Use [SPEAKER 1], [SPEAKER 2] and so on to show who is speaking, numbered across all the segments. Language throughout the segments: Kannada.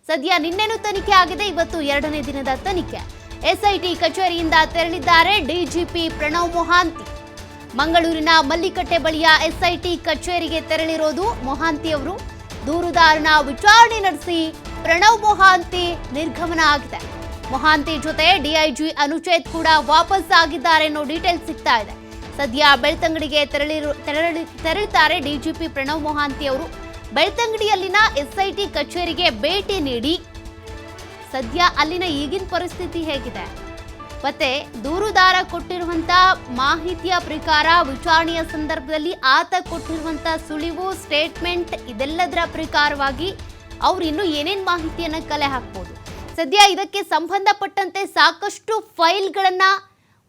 [SPEAKER 1] ಸದ್ಯ ನಿನ್ನೆನೂ ತನಿಖೆ ಆಗಿದೆ, ಇವತ್ತು ಎರಡನೇ ದಿನದ ತನಿಖೆ. ಎಸ್ಐಟಿ ಕಚೇರಿಯಿಂದ ತೆರಳಿದ್ದಾರೆ ಡಿಜಿಪಿ ಪ್ರಣವ್ ಮೊಹಾಂತಿ. ಮಂಗಳೂರಿನ ಮಲ್ಲಿಕಟ್ಟೆ ಬಳಿಯ ಎಸ್ಐಟಿ ಕಚೇರಿಗೆ ತೆರಳಿರೋದು ಮೊಹಾಂತಿ ಅವರು. ದೂರುದಾರನ ವಿಚಾರಣೆ ನಡೆಸಿ ಪ್ರಣವ್ ಮೊಹಾಂತಿ ನಿರ್ಗಮನ ಆಗಿದೆ. ಮೊಹಾಂತಿ ಜೊತೆ ಡಿಐಜಿ ಅನುಚೇತ್ ಕೂಡ ವಾಪಸ್ ಆಗಿದ್ದಾರೆ ಅನ್ನೋ ಡೀಟೇಲ್ಸ್ ಸಿಗ್ತಾ ಇದೆ. ಸದ್ಯ ಬೆಳ್ತಂಗಡಿಗೆ ತೆರಳುತ್ತಾರೆ ಡಿಜಿಪಿ ಪ್ರಣವ್ ಮೊಹಾಂತಿ ಅವರು. ಬೆಳ್ತಂಗಡಿಯಲ್ಲಿನ ಎಸ್ಐಟಿ ಕಚೇರಿಗೆ ಭೇಟಿ ನೀಡಿ ಸದ್ಯ ಅಲ್ಲಿನ ಈಗಿನ ಪರಿಸ್ಥಿತಿ ಹೇಗಿದೆ, ಮತ್ತೆ ದೂರುದಾರ ಕೊಟ್ಟಿರುವಂತ ಮಾಹಿತಿಯ ಪ್ರಕಾರ ವಿಚಾರಣೆಯ ಸಂದರ್ಭದಲ್ಲಿ ಆತ ಕೊಟ್ಟಿರುವಂತ ಸುಳಿವು ಸ್ಟೇಟ್ಮೆಂಟ್ ಇದೆಲ್ಲದರ ಪ್ರಕಾರವಾಗಿ ಅವ್ರು ಇನ್ನು ಏನೇನು ಮಾಹಿತಿಯನ್ನ ಕಲೆ ಹಾಕ್ಬೋದು. ಸದ್ಯ ಇದಕ್ಕೆ ಸಂಬಂಧಪಟ್ಟಂತೆ ಸಾಕಷ್ಟು ಫೈಲ್ಗಳನ್ನ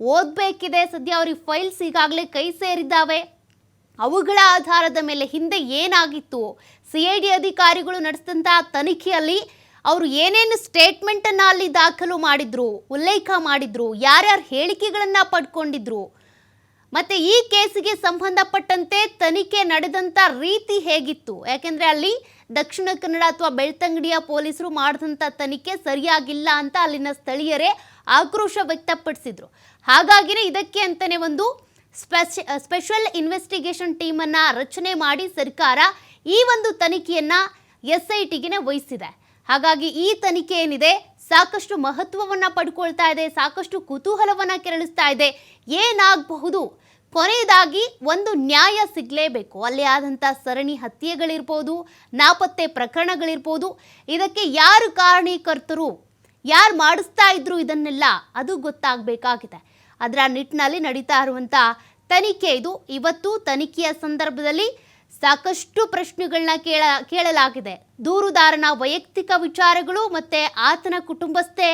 [SPEAKER 1] ಓದಬೇಕಿದೆ. ಸದ್ಯ ಅವ್ರಿಗೆ ಫೈಲ್ಸ್ ಈಗಾಗಲೇ ಕೈ ಸೇರಿದ್ದಾವೆ. ಅವುಗಳ ಆಧಾರದ ಮೇಲೆ ಹಿಂದೆ ಏನಾಗಿತ್ತು, ಸಿಐಡಿ ಅಧಿಕಾರಿಗಳು ನಡೆಸಿದಂಥ ತನಿಖೆಯಲ್ಲಿ ಅವರು ಏನೇನು ಸ್ಟೇಟ್ಮೆಂಟನ್ನು ಅಲ್ಲಿ ದಾಖಲು ಮಾಡಿದ್ರು, ಉಲ್ಲೇಖ ಮಾಡಿದ್ರು, ಯಾರ್ಯಾರು ಹೇಳಿಕೆಗಳನ್ನು ಪಡ್ಕೊಂಡಿದ್ರು, ಮತ್ತು ಈ ಕೇಸಿಗೆ ಸಂಬಂಧಪಟ್ಟಂತೆ ತನಿಖೆ ನಡೆದಂಥ ರೀತಿ ಹೇಗಿತ್ತು. ಯಾಕೆಂದರೆ ಅಲ್ಲಿ ದಕ್ಷಿಣ ಕನ್ನಡ ಅಥವಾ ಬೆಳ್ತಂಗಡಿಯ ಪೊಲೀಸರು ಮಾಡಿದಂಥ ತನಿಖೆ ಸರಿಯಾಗಿಲ್ಲ ಅಂತ ಅಲ್ಲಿನ ಸ್ಥಳೀಯರೇ ಆಕ್ರೋಶ ವ್ಯಕ್ತಪಡಿಸಿದ್ರು. ಹಾಗಾಗಿನೇ ಇದಕ್ಕೆ ಅಂತಲೇ ಒಂದು ಸ್ಪೆಷಲ್ ಇನ್ವೆಸ್ಟಿಗೇಷನ್ ಟೀಮನ್ನು ರಚನೆ ಮಾಡಿ ಸರ್ಕಾರ ಈ ಒಂದು ತನಿಖೆಯನ್ನು ಎಸ್ಐಟಿಗೆ ವಹಿಸಿದೆ. ಹಾಗಾಗಿ ಈ ತನಿಖೆ ಏನಿದೆ ಸಾಕಷ್ಟು ಮಹತ್ವವನ್ನು ಪಡ್ಕೊಳ್ತಾ ಇದೆ, ಸಾಕಷ್ಟು ಕುತೂಹಲವನ್ನು ಕೆರಳಿಸ್ತಾ ಇದೆ. ಏನಾಗಬಹುದು, ಕೊನೆಯದಾಗಿ ಒಂದು ನ್ಯಾಯ ಸಿಗಲೇಬೇಕು. ಅಲ್ಲಿ ಆದಂಥ ಸರಣಿ ಹತ್ಯೆಗಳಿರ್ಬೋದು, ನಾಪತ್ತೆ ಪ್ರಕರಣಗಳಿರ್ಬೋದು, ಇದಕ್ಕೆ ಯಾರು ಕಾರಣೀಕರ್ತರು, ಯಾರು ಮಾಡಿಸ್ತಾ ಇದ್ರು, ಇದನ್ನೆಲ್ಲ ಅದು ಗೊತ್ತಾಗಬೇಕಾಗಿದೆ. ಅದರ ನಿಟ್ಟಿನಲ್ಲಿ ನಡೀತಾ ಇರುವಂಥ ತನಿಖೆ ಇದು. ಇವತ್ತು ತನಿಖೆಯ ಸಂದರ್ಭದಲ್ಲಿ ಸಾಕಷ್ಟು ಪ್ರಶ್ನೆಗಳನ್ನ ಕೇಳಲಾಗಿದೆ. ದೂರುದಾರನ ವೈಯಕ್ತಿಕ ವಿಚಾರಗಳು ಮತ್ತು ಆತನ ಕುಟುಂಬಸ್ಥೆ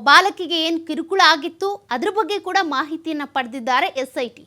[SPEAKER 1] ಬಾಲಕಿಗೆ ಏನು ಕಿರುಕುಳ ಆಗಿತ್ತು ಅದ್ರ ಬಗ್ಗೆ ಕೂಡ ಮಾಹಿತಿಯನ್ನು ಪಡೆದಿದ್ದಾರೆ ಎಸ್ಐಟಿ.